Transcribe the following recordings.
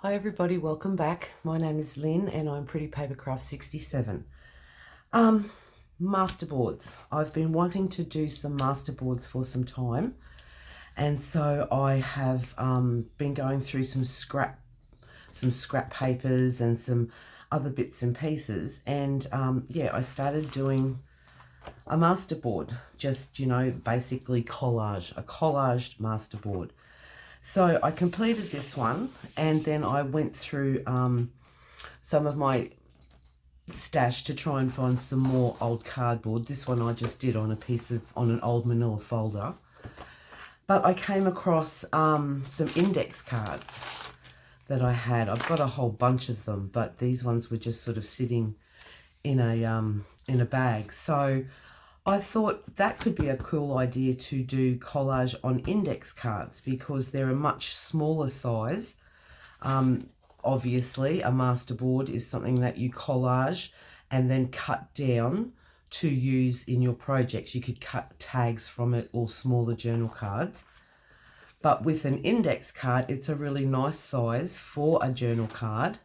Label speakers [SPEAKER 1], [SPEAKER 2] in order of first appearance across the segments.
[SPEAKER 1] Hi everybody, welcome back. My name is Lynn and I'm Pretty Papercraft 67. Masterboards. I've been wanting to do some masterboards for some time, and so I have been going through some scrap papers and some other bits and pieces, and yeah, I started doing a masterboard, just, you know, basically a collaged masterboard. So I completed this one, and then I went through some of my stash to try and find some more old cardboard. This one I just did on an old manila folder. But I came across some index cards that I had. I've got a whole bunch of them, but these ones were just sort of sitting in a bag. So I thought that could be a cool idea to do collage on index cards, because they're a much smaller size. Obviously, a masterboard is something that you collage and then cut down to use in your projects. You could cut tags from it or smaller journal cards. But with an index card, it's a really nice size for a journal card,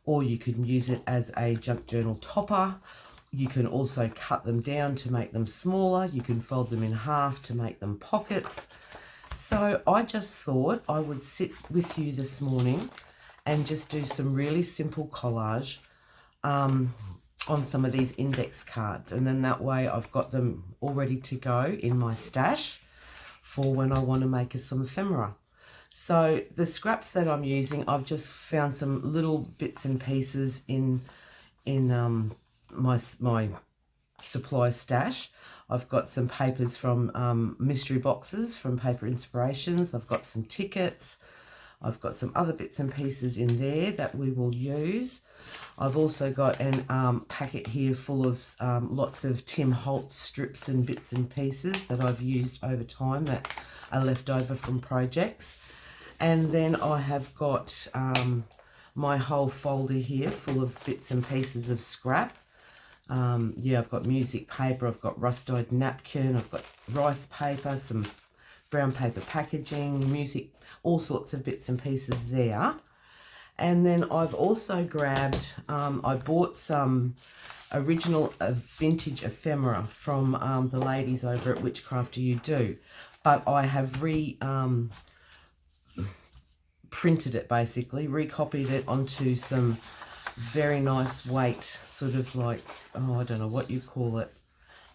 [SPEAKER 1] or you can use it as a junk journal topper. You can also cut them down to make them smaller. You can fold them in half to make them pockets. So I just thought I would sit with you this morning and just do some really simple collage on some of these index cards. And then that way I've got them all ready to go in my stash for when I want to make some ephemera. So the scraps that I'm using, I've just found some little bits and pieces in my supply stash. I've got some papers from mystery boxes from Paper Inspirations. I've got some tickets. I've got some other bits and pieces in there that we will use. I've also got an packet here full of lots of Tim Holtz strips and bits and pieces that I've used over time that are left over from projects. And then I have got my whole folder here full of bits and pieces of scrap. Yeah, I've got music paper, I've got rust-dyed napkin, I've got rice paper, some brown paper packaging, music, all sorts of bits and pieces there. And then I've also grabbed, I bought some original vintage ephemera from the ladies over at Witchcraft Do You Do, but I have printed it, basically recopied it onto some very nice weight, sort of like, oh, I don't know what you call it.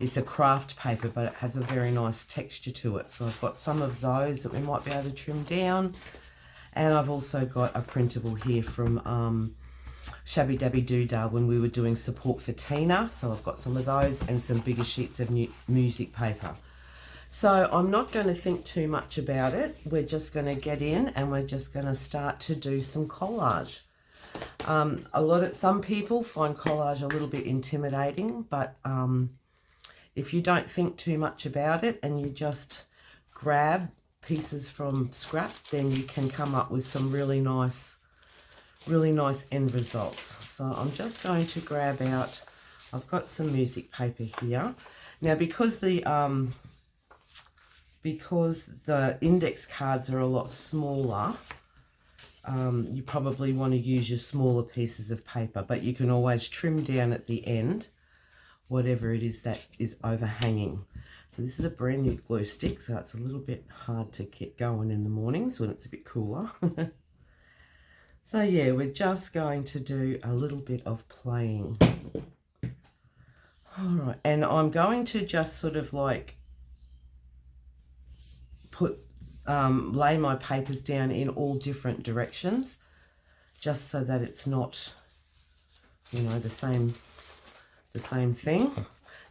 [SPEAKER 1] It's a craft paper, but it has a very nice texture to it. So I've got some of those that we might be able to trim down. And I've also got a printable here from Shabby Dabby Doodah when we were doing support for Tina. So I've got some of those and some bigger sheets of music paper. So I'm not going to think too much about it. We're just going to get in and we're just going to start to do some collage. Some people find collage a little bit intimidating, but if you don't think too much about it and you just grab pieces from scrap, then you can come up with some really nice end results. So I'm just going to grab out, I've got some music paper here. Now, because the index cards are a lot smaller, you probably want to use your smaller pieces of paper, but you can always trim down at the end whatever it is that is overhanging. So this is a brand new glue stick, so it's a little bit hard to get going in the mornings when it's a bit cooler. So yeah, we're just going to do a little bit of playing. All right, and I'm going to just sort of like lay my papers down in all different directions, just so that it's not, you know, the same thing.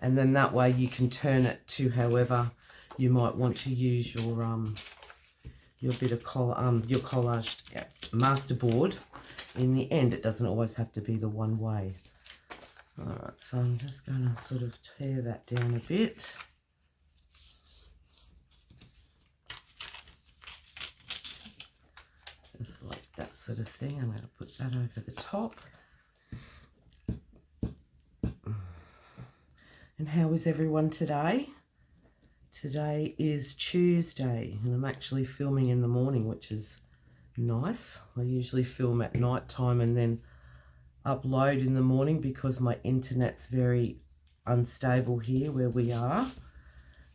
[SPEAKER 1] And then that way you can turn it to however you might want to use your bit of your collage masterboard. In the end, it doesn't always have to be the one way. All right, so I'm just going to sort of tear that down a bit. Just like that sort of thing. I'm going to put that over the top. And how is everyone today? Today is Tuesday, and I'm actually filming in the morning, which is nice. I usually film at night time and then upload in the morning because my internet's very unstable here where we are.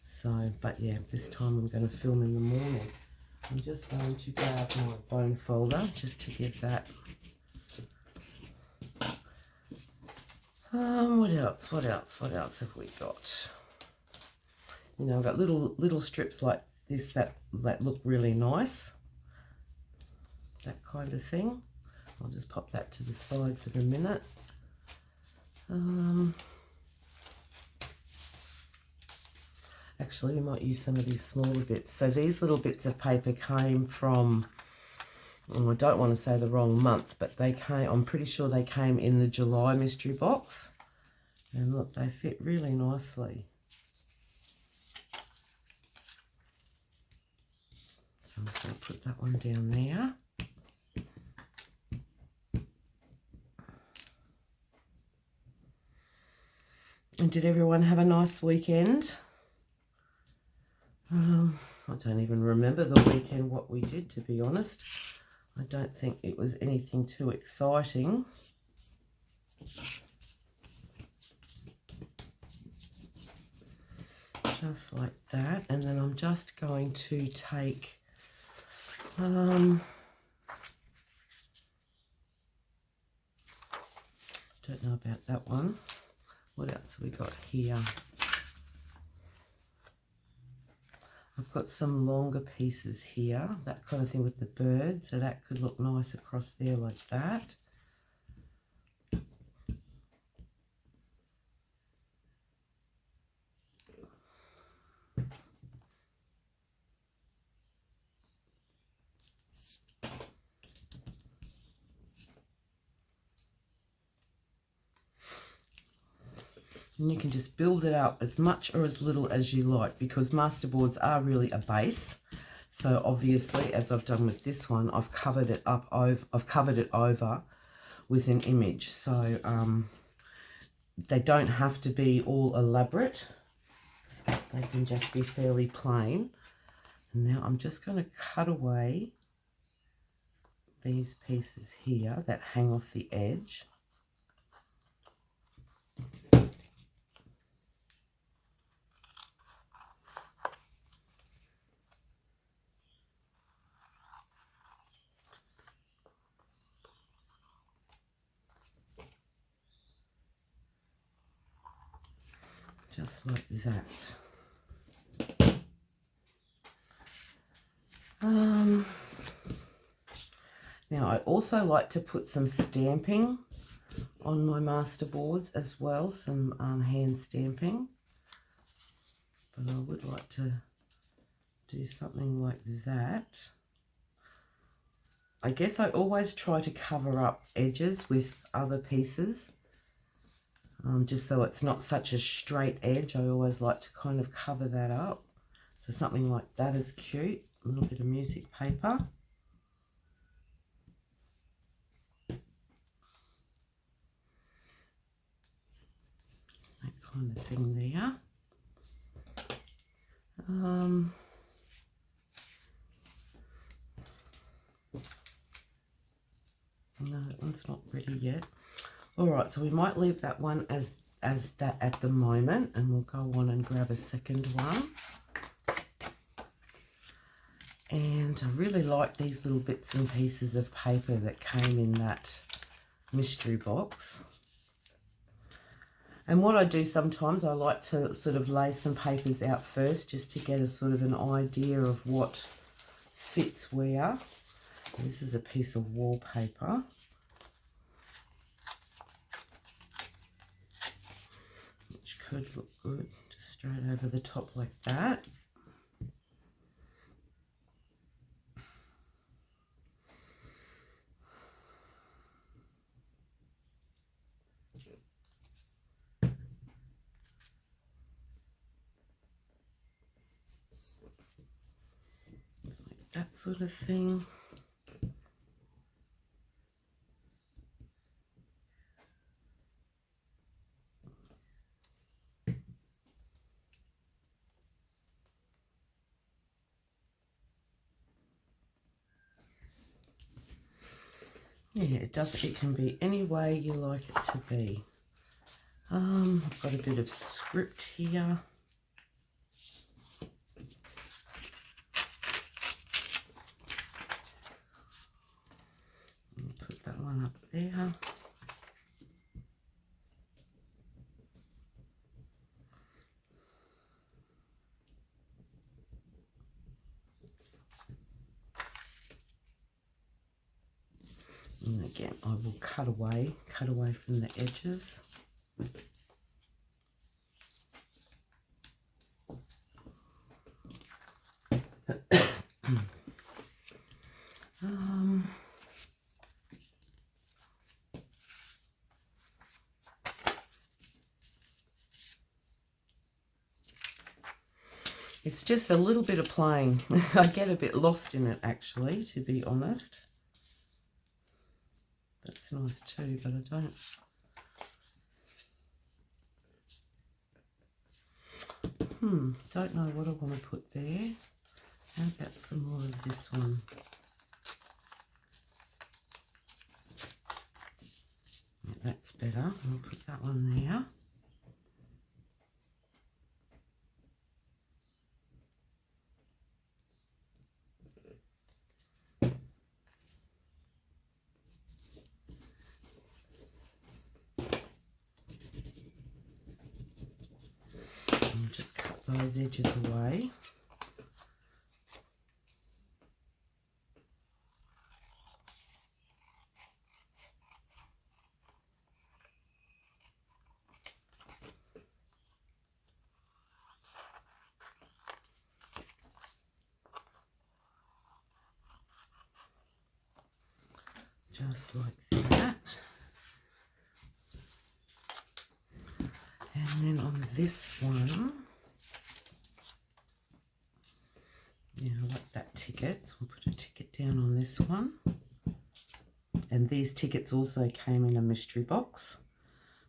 [SPEAKER 1] So, but yeah, this time I'm going to film in the morning. I'm just going to grab my bone folder just to give that. What else? What else have we got? You know, I've got little strips like this that look really nice. That kind of thing. I'll just pop that to the side for the minute. Actually, we might use some of these smaller bits. So these little bits of paper came from, I don't want to say the wrong month, but they came, I'm pretty sure they came in the July mystery box. And look, they fit really nicely. So I'm just going to put that one down there. And did everyone have a nice weekend? I don't even remember the weekend what we did, to be honest. I don't think it was anything too exciting. Just like that. And then I'm just going to take don't know about that one. What else have we got here? I've got some longer pieces here, that kind of thing with the bird, so that could look nice across there like that. And you can just build it up as much or as little as you like, because masterboards are really a base. So obviously, as I've done with this one, I've covered it over with an image. So they don't have to be all elaborate. They can just be fairly plain. And now I'm just going to cut away these pieces here that hang off the edge. Just like that. Now I also like to put some stamping on my masterboards as well, some hand stamping. But I would like to do something like that. I guess I always try to cover up edges with other pieces. Just so it's not such a straight edge, I always like to kind of cover that up. So something like that is cute. A little bit of music paper. That kind of thing there. No, that one's not ready yet. All right, so we might leave that one as that at the moment, and we'll go on and grab a second one. And I really like these little bits and pieces of paper that came in that mystery box. And what I do sometimes, I like to sort of lay some papers out first just to get a sort of an idea of what fits where. This is a piece of wallpaper. Which could look good, just straight over the top like that. That sort of thing. Yeah, it does. It can be any way you like it to be. I've got a bit of script here. I'll put that one up there. And again, I will cut away from the edges. It's just a little bit of playing. I get a bit lost in it, actually, to be honest. That's nice too, but I don't know what I want to put there. How about some more of this one? Yeah, that's better. I'll put that one there. And just cut those edges away. Just like that. And then on this one, yeah, I like that ticket, so we'll put a ticket down on this one. And these tickets also came in a mystery box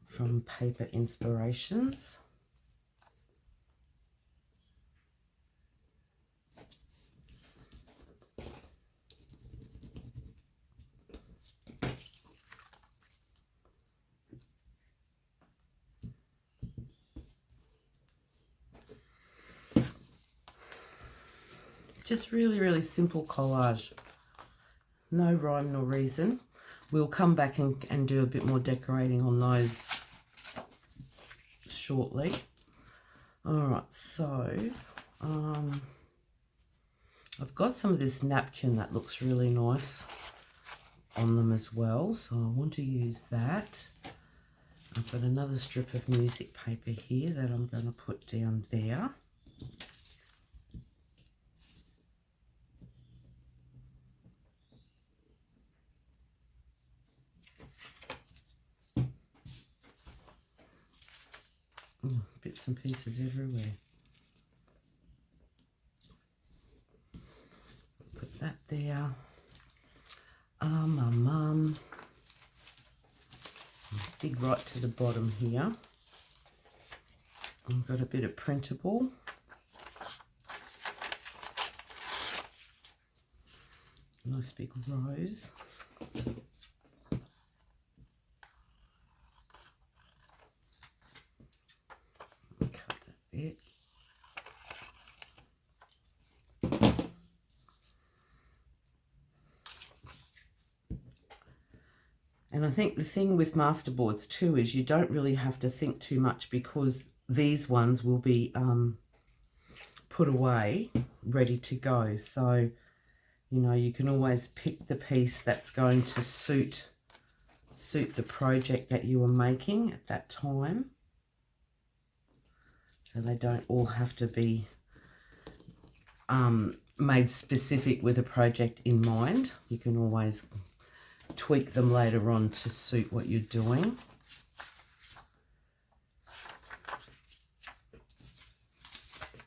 [SPEAKER 1] from Paper Inspirations. Just really, really simple collage. No rhyme nor reason. We'll come back and do a bit more decorating on those shortly. All right, so I've got some of this napkin that looks really nice on them as well, so I want to use that. I've got another strip of music paper here that I'm going to put down there. Bits and pieces everywhere. Put that there. Dig right to the bottom here. I've got a bit of printable. Nice big rose. Bit. And I think the thing with masterboards too is you don't really have to think too much, because these ones will be put away ready to go. So, you know, you can always pick the piece that's going to suit the project that you are making at that time. So they don't all have to be made specific with a project in mind. You can always tweak them later on to suit what you're doing.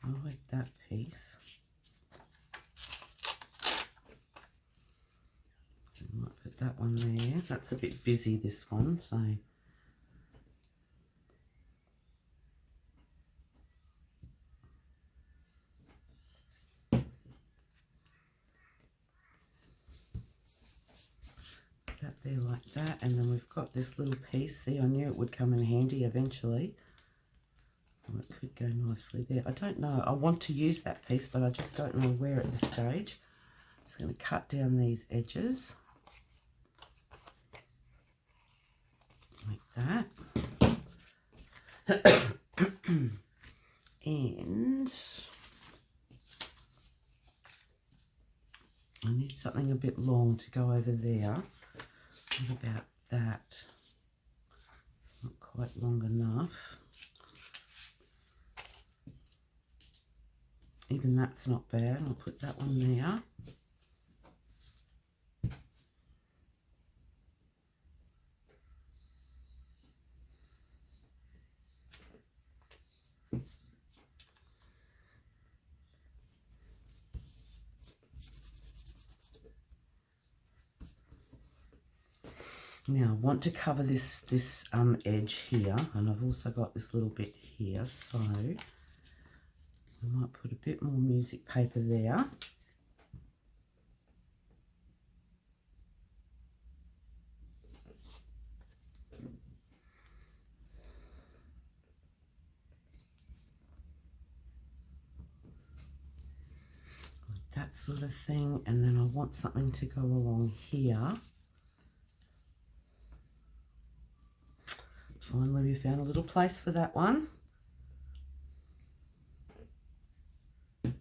[SPEAKER 1] I like that piece. I might put that one there. That's a bit busy, this one, so... there like that. And then we've got this little piece. See, I knew it would come in handy eventually. Oh, it could go nicely there. I don't know. I want to use that piece, but I just don't know where at this stage. I'm just going to cut down these edges. Like that. And I need something a bit long to go over there. What about that? It's not quite long enough. Even that's not bad. I'll put that one there. Now I want to cover this edge here, and I've also got this little bit here, so I might put a bit more music paper there. Like that sort of thing, and then I want something to go along here. Finally, we found a little place for that one. I'm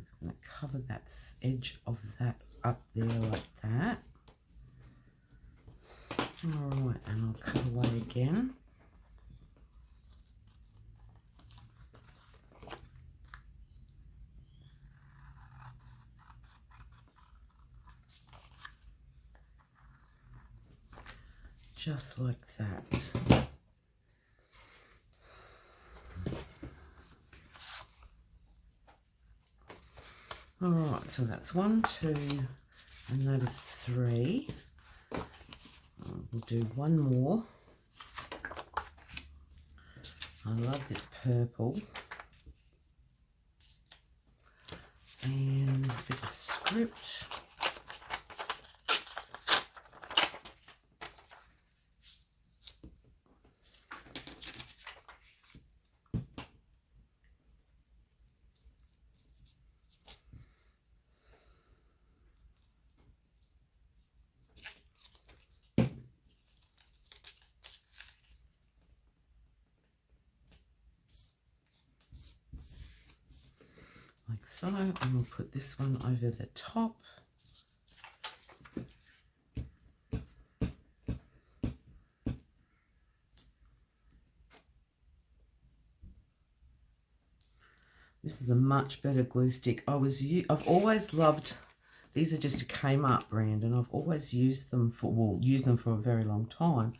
[SPEAKER 1] just going to cover that edge of that up there like that. All right, and I'll cut away again. Just like that. All right, so that's 1, 2, and that is 3. We'll do one more. I love this purple. And a bit of script. Like so, and we'll put this one over the top. This is a much better glue stick. I've always loved, these are just a Kmart brand, and I've always used them for, used them for a very long time.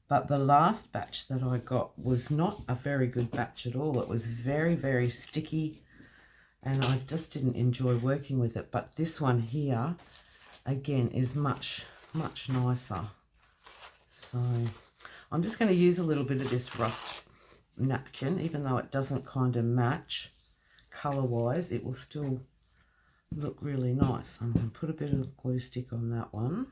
[SPEAKER 1] But the last batch that I got was not a very good batch at all. It was very, very sticky, and I just didn't enjoy working with it. But this one here, again, is much, much nicer. So I'm just going to use a little bit of this rust napkin, even though it doesn't kind of match colour-wise, it will still look really nice. I'm going to put a bit of glue stick on that one.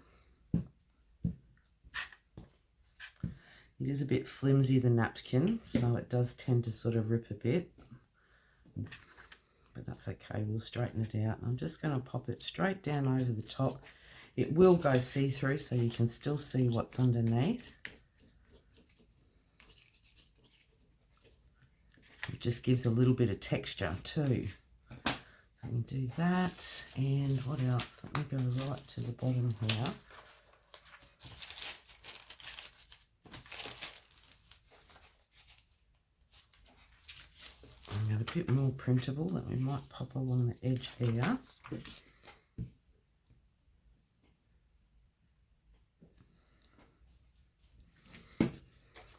[SPEAKER 1] It is a bit flimsy, the napkin, so it does tend to sort of rip a bit. But that's okay, we'll straighten it out. I'm just going to pop it straight down over the top. It will go see-through, so you can still see what's underneath. It just gives a little bit of texture too. So we do that, and what else? Let me go right to the bottom here. A bit more printable that we might pop along the edge there.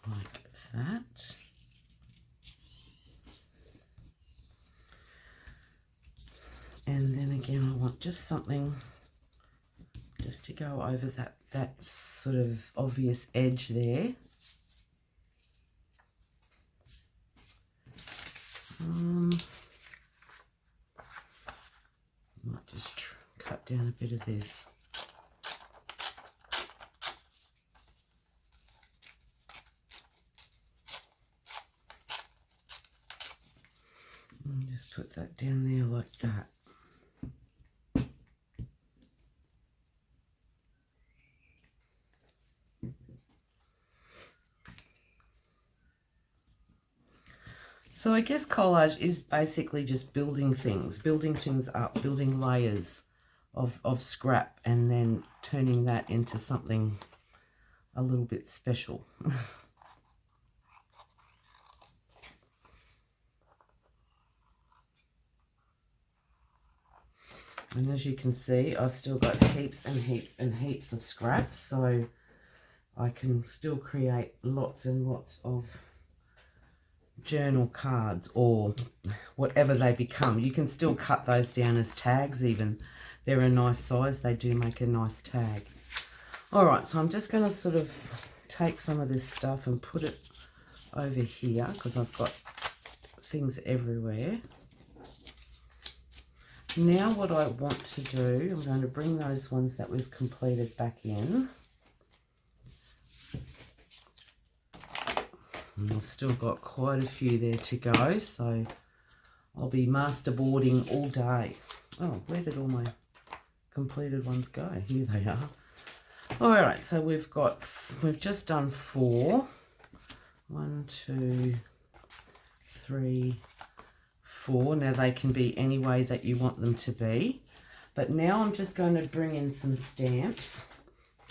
[SPEAKER 1] Like that. And then again, I want just something just to go over that sort of obvious edge there. Might just cut down a bit of this. Just put that down there like that. So I guess collage is basically just building things up, building layers of scrap and then turning that into something a little bit special. And as you can see, I've still got heaps and heaps and heaps of scraps, so I can still create lots and lots of journal cards or whatever they become. You can still cut those down as tags even. They're a nice size. They do make a nice tag. All right, so I'm just going to sort of take some of this stuff and put it over here because I've got things everywhere. Now what I want to do, I'm going to bring those ones that we've completed back in. And I've still got quite a few there to go, so I'll be masterboarding all day. Oh, where did all my completed ones go? Here they are. All right, so we've just done 4. 1, 2, 3, 4. Now they can be any way that you want them to be. But now I'm just going to bring in some stamps,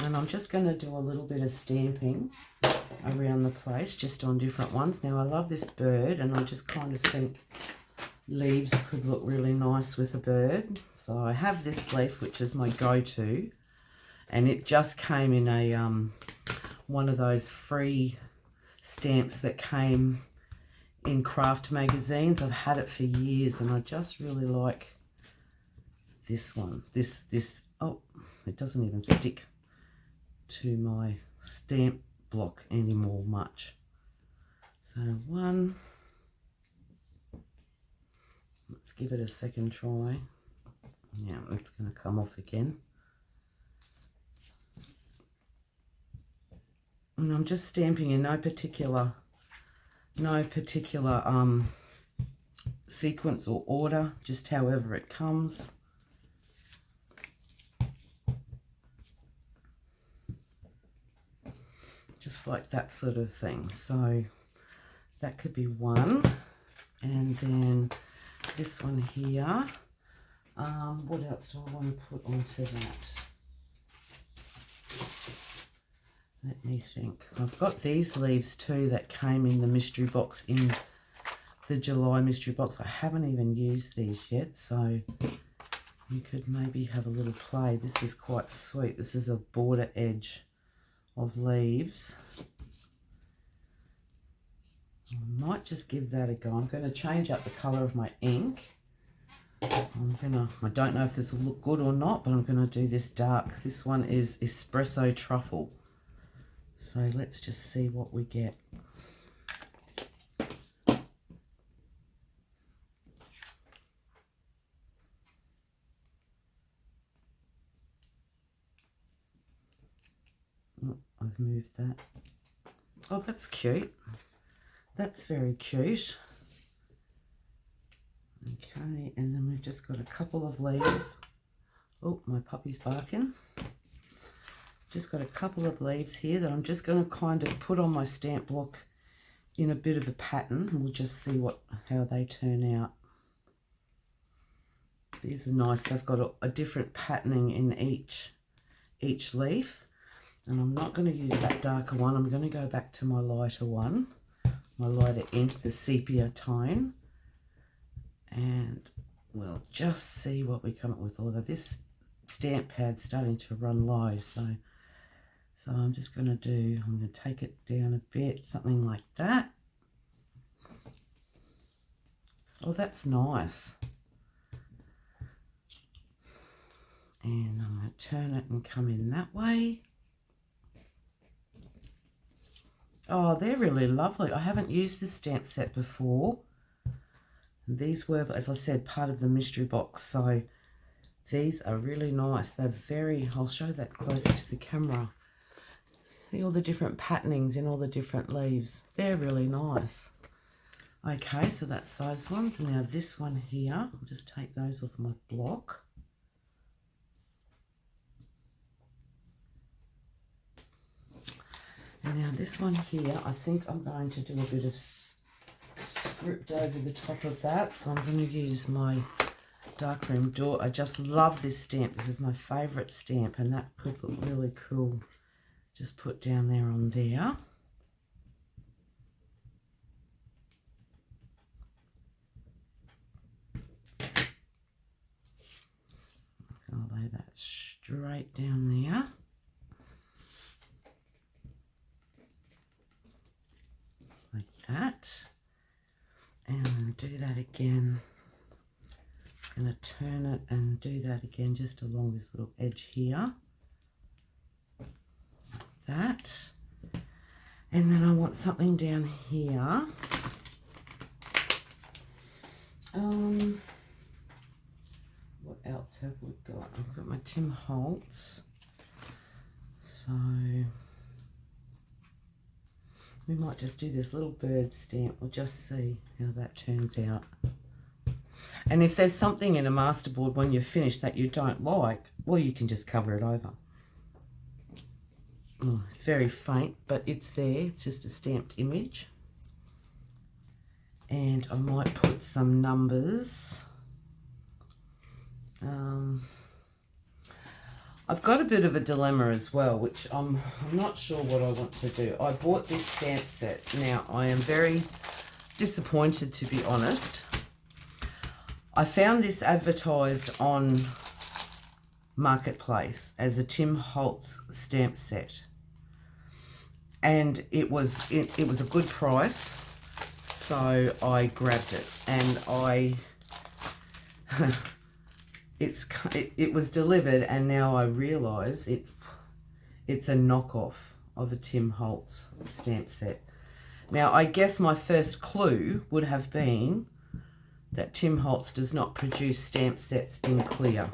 [SPEAKER 1] and I'm just going to do a little bit of stamping around the place, just on different ones. Now I love this bird, and I just kind of think leaves could look really nice with a bird. So I have this leaf, which is my go-to, and it just came in a one of those free stamps that came in craft magazines. I've had it for years, and I just really like this one. This oh, it doesn't even stick to my stamp block anymore much. So 1, let's give it a second try. Yeah, it's going to come off again. And I'm just stamping in no particular sequence or order, just however it comes. Just like that sort of thing. So that could be 1, and then this one here. What else do I want to put onto that? Let me think. I've got these leaves too that came in the mystery box, in the July mystery box. I haven't even used these yet, so you could maybe have a little play. This is quite sweet. This is a border edge of leaves. I might just give that a go. I'm going to change up the colour of my ink. I don't know if this will look good or not, but I'm going to do this dark. This one is Espresso Truffle. So let's just see what we get. Oh, I've moved that. Oh, that's cute. That's very cute. Okay, and then we've just got a couple of leaves. Oh, my puppy's barking. Just got a couple of leaves here that I'm just going to kind of put on my stamp block in a bit of a pattern, and we'll just see how they turn out. These are nice. They've got a different patterning in each leaf. And I'm not going to use that darker one. I'm going to go back to my lighter one, my lighter ink, the sepia tone. And we'll just see what we come up with. Although this stamp pad's starting to run low, so I'm just going to take it down a bit, something like that. Oh, that's nice. And I'm going to turn it and come in that way. Oh, they're really lovely. I haven't used this stamp set before. These were, as I said, part of the mystery box, so these are really nice. They're I'll show that closer to the camera. See all the different patternings in all the different leaves. They're really nice. Okay, so that's those ones. And now this one here, I'll just take those off my block. And now this one here, I think I'm going to do a bit of script over the top of that. So I'm going to use my darkroom door. I just love this stamp. This is my favourite stamp, and that could look really cool. Just put down there on there. I'll lay that straight down there. Like that. And I'm going to do that again. I'm going to turn it and do that again just along this little edge here. Like that. And then I want something down here. What else have we got? I've got my Tim Holtz. So we might just do this little bird stamp. We'll just see how that turns out. And if there's something in a masterboard when you're finished that you don't like, well, you can just cover it over. Oh, it's very faint, but it's there. It's just a stamped image. And I might put some numbers. I've got a bit of a dilemma as well, which I'm not sure what I want to do. I bought this stamp set. Now, I am very disappointed, to be honest. I found this advertised on Marketplace as a Tim Holtz stamp set. And it was a good price, so I grabbed it. And it was delivered, and now I realise it's a knockoff of a Tim Holtz stamp set. Now, I guess my first clue would have been that Tim Holtz does not produce stamp sets in clear.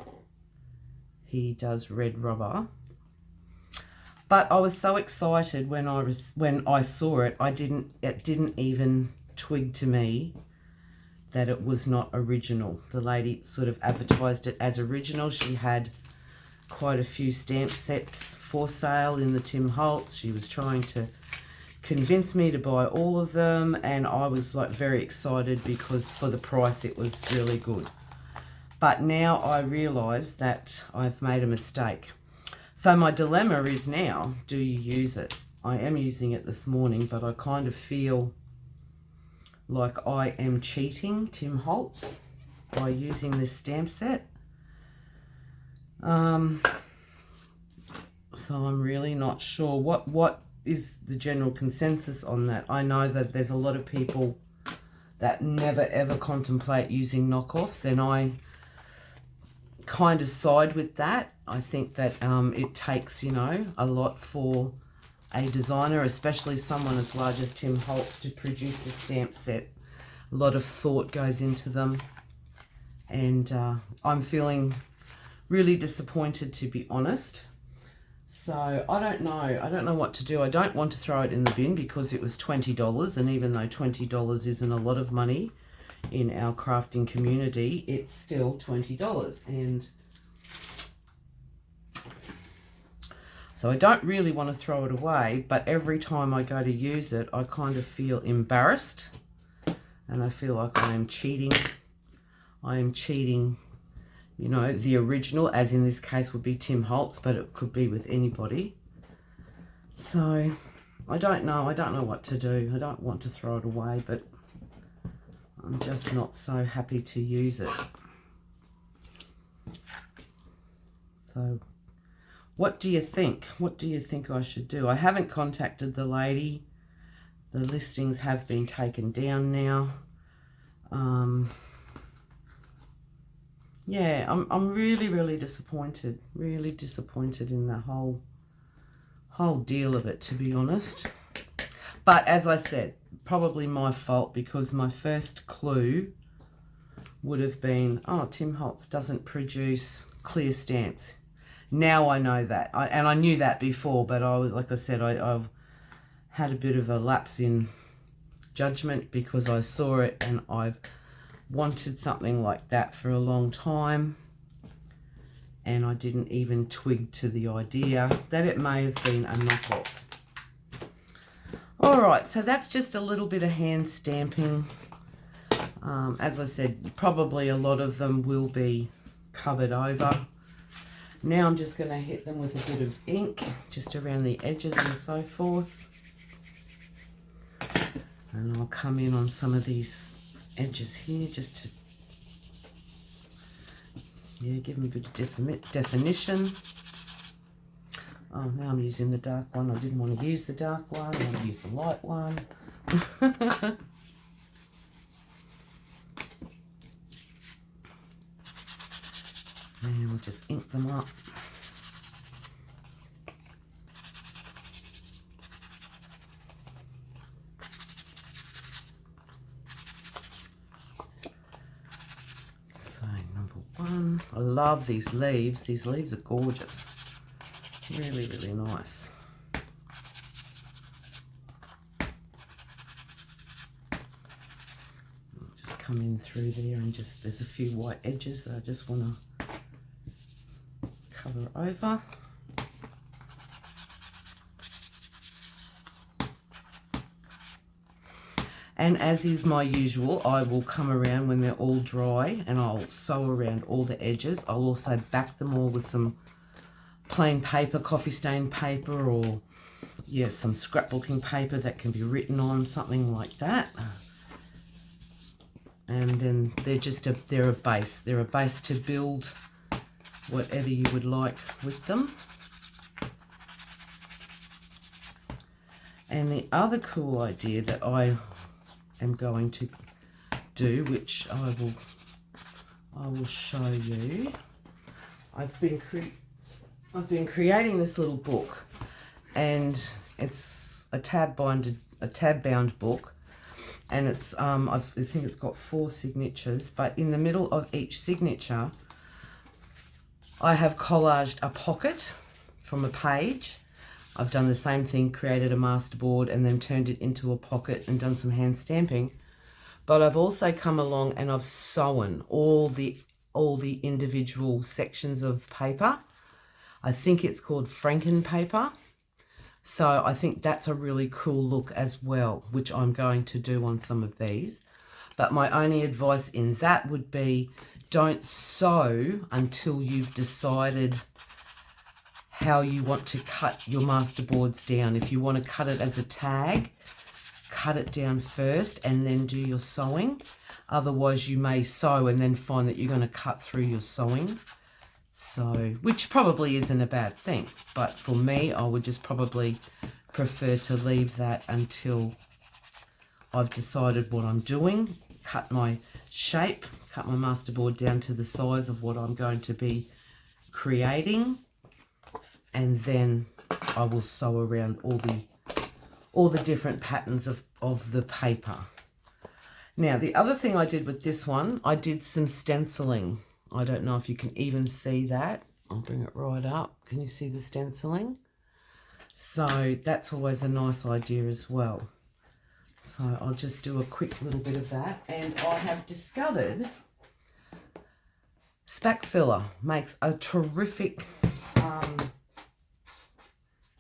[SPEAKER 1] He does red rubber. But I was so excited when I saw it. It didn't even twig to me that it was not original. The lady sort of advertised it as original. She had quite a few stamp sets for sale in the Tim Holtz. She was trying to convince me to buy all of them, and I was like very excited because for the price it was really good. But now I realise that I've made a mistake. So my dilemma is now, do you use it? I am using it this morning, but I kind of feel like I am cheating Tim Holtz by using this stamp set. So I'm really not sure what is the general consensus on that. I know that there's a lot of people that never ever contemplate using knockoffs, and I kind of side with that. I think that it takes, a lot for a designer, especially someone as large as Tim Holtz, to produce a stamp set. A lot of thought goes into them, and I'm feeling really disappointed, to be honest. So I don't know what to do. I don't want to throw it in the bin because it was $20, and even though $20 isn't a lot of money in our crafting community, it's still $20. And so I don't really want to throw it away, but every time I go to use it, I kind of feel embarrassed, and I feel like I am cheating. I am cheating, the original, as in this case would be Tim Holtz, but it could be with anybody. So I don't know what to do. I don't want to throw it away, but I'm just not so happy to use it. So what do you think? What do you think I should do? I haven't contacted the lady. The listings have been taken down now. Yeah, I'm really, really disappointed. Really disappointed in the whole deal of it, to be honest. But as I said, probably my fault, because my first clue would have been, oh, Tim Holtz doesn't produce clear stamps. Now I know that. And I knew that before, but I've had a bit of a lapse in judgment, because I saw it and I've wanted something like that for a long time, and I didn't even twig to the idea that it may have been a knockoff. All right, so that's just a little bit of hand stamping. As I said, probably a lot of them will be covered over. Now I'm just going to hit them with a bit of ink just around the edges and so forth. And I'll come in on some of these edges here just to give them a bit of definition. Oh, now I'm using the dark one. I didn't want to use the dark one. I want to use the light one. And we'll just ink them up. So, number one. I love these leaves. These leaves are gorgeous. Really, really nice. I'll just come in through there and just, there's a few white edges that I just want to cover over. And as is my usual, I will come around when they're all dry and I'll sew around all the edges. I'll also back them all with some plain paper, coffee stain paper, or yes, some scrapbooking paper that can be written on, something like that. And then they're just they're a base. They're a base to build whatever you would like with them. And the other cool idea that I am going to do, which I will show you. I've been creating this little book, and it's a tab bound book, and it's I think it's got 4 signatures, but in the middle of each signature I have collaged a pocket from a page. I've done the same thing, created a masterboard and then turned it into a pocket and done some hand stamping. But I've also come along and I've sewn all the individual sections of paper. I think it's called Franken paper. So I think that's a really cool look as well, which I'm going to do on some of these. But my only advice in that would be, don't sew until you've decided how you want to cut your masterboards down. If you want to cut it as a tag, cut it down first and then do your sewing. Otherwise you may sew and then find that you're going to cut through your sewing. So, which probably isn't a bad thing, but for me, I would just probably prefer to leave that until I've decided what I'm doing, cut my shape, cut my masterboard down to the size of what I'm going to be creating, and then I will sew around all the different patterns of the paper. Now, the other thing I did with this one, I did some stenciling. I don't know if you can even see that. I'll bring it right up. Can you see the stenciling? So that's always a nice idea as well. So I'll just do a quick little bit of that. And I have discovered spack filler makes a terrific,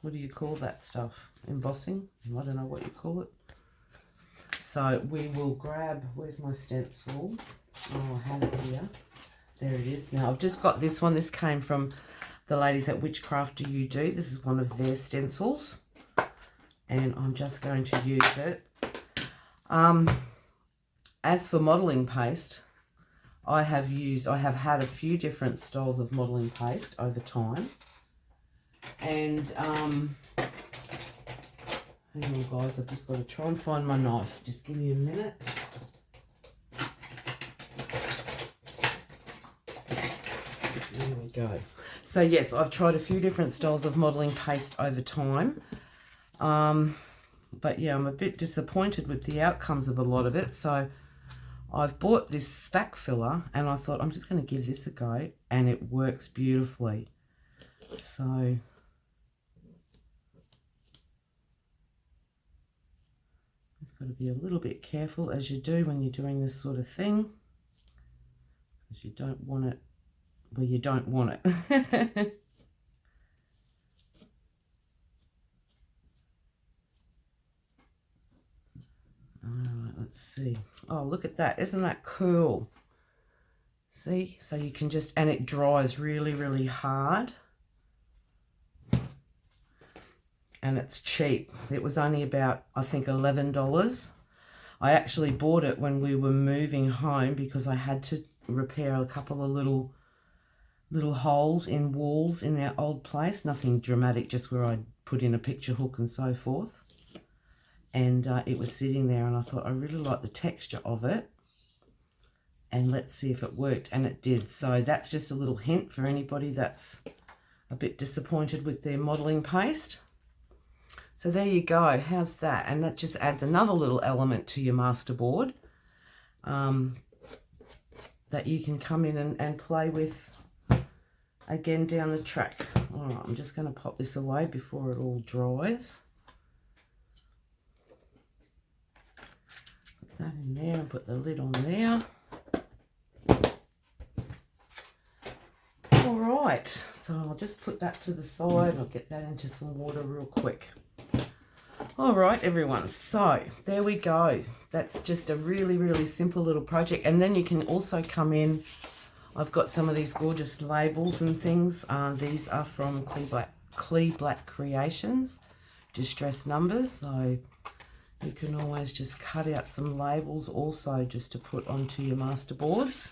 [SPEAKER 1] what do you call that stuff? Embossing? I don't know what you call it. So we will grab, where's my stencil? Oh, I have it here. There it is. Now I've just got this one. This came from the ladies at Witchcraft Do You Do. This is one of their stencils. And I'm just going to use it. As for modelling paste, I have had a few different styles of modelling paste over time. And hang on guys, I've just got to try and find my knife. Just give me a minute. There we go. So yes, I've tried a few different styles of modelling paste over time. But yeah, I'm a bit disappointed with the outcomes of a lot of it. So I've bought this spack filler and I thought I'm just going to give this a go, and it works beautifully. So I'm got to be a little bit careful, as you do when you're doing this sort of thing, because you don't want it where you don't want it. Alright, let's see. Oh, look at that. Isn't that cool? See? So you can just, and it dries really, really hard. And it's cheap. It was only about, I think, $11. I actually bought it when we were moving home because I had to repair a couple of little holes in walls in our old place. Nothing dramatic, just where I put in a picture hook and so forth. And it was sitting there, and I thought, I really like the texture of it. And let's see if it worked. And it did. So that's just a little hint for anybody that's a bit disappointed with their modelling paste. So there you go. How's that? And that just adds another little element to your masterboard that you can come in and play with again down the track. All right, I'm just going to pop this away before it all dries. Put that in there and put the lid on there. All right, so I'll just put that to the side. I'll get that into some water real quick. All right, everyone, so there we go. That's just a really, really simple little project. And then you can also come in, I've got some of these gorgeous labels and things. These are from Clee Black Creations, distress numbers. So you can always just cut out some labels also just to put onto your masterboards.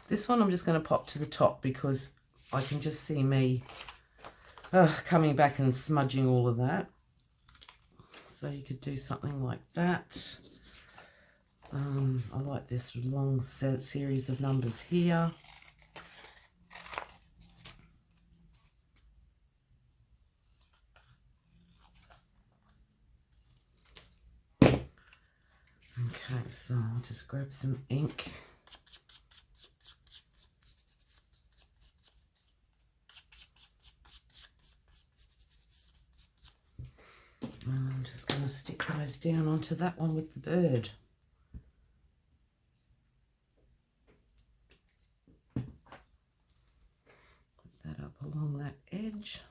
[SPEAKER 1] This one I'm just going to pop to the top because I can just see me coming back and smudging all of that. So you could do something like that. I like this long series of numbers here. Okay, so I'll just grab some ink. I'm just going to stick those down onto that one with the bird. Put that up along that edge.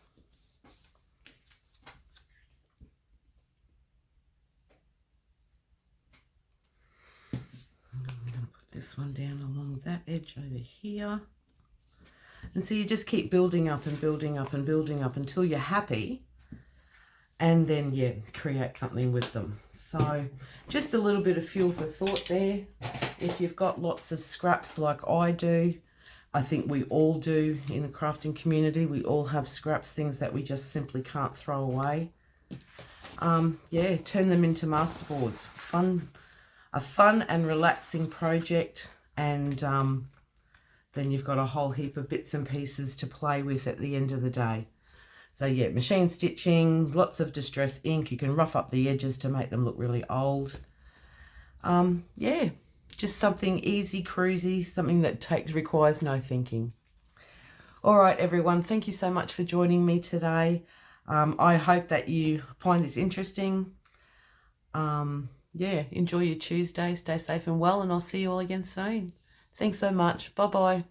[SPEAKER 1] I'm going to put this one down along that edge over here. And so you just keep building up and building up and building up until you're happy. And then, yeah, create something with them. So just a little bit of fuel for thought there. If you've got lots of scraps like I do, I think we all do in the crafting community. We all have scraps, things that we just simply can't throw away. Yeah, turn them into masterboards. A fun and relaxing project. And then you've got a whole heap of bits and pieces to play with at the end of the day. So yeah, machine stitching, lots of distress ink. You can rough up the edges to make them look really old. Yeah, just something easy, cruisy, something that requires no thinking. All right, everyone, thank you so much for joining me today. I hope that you find this interesting. Yeah, enjoy your Tuesday, stay safe and well, and I'll see you all again soon. Thanks so much. Bye-bye.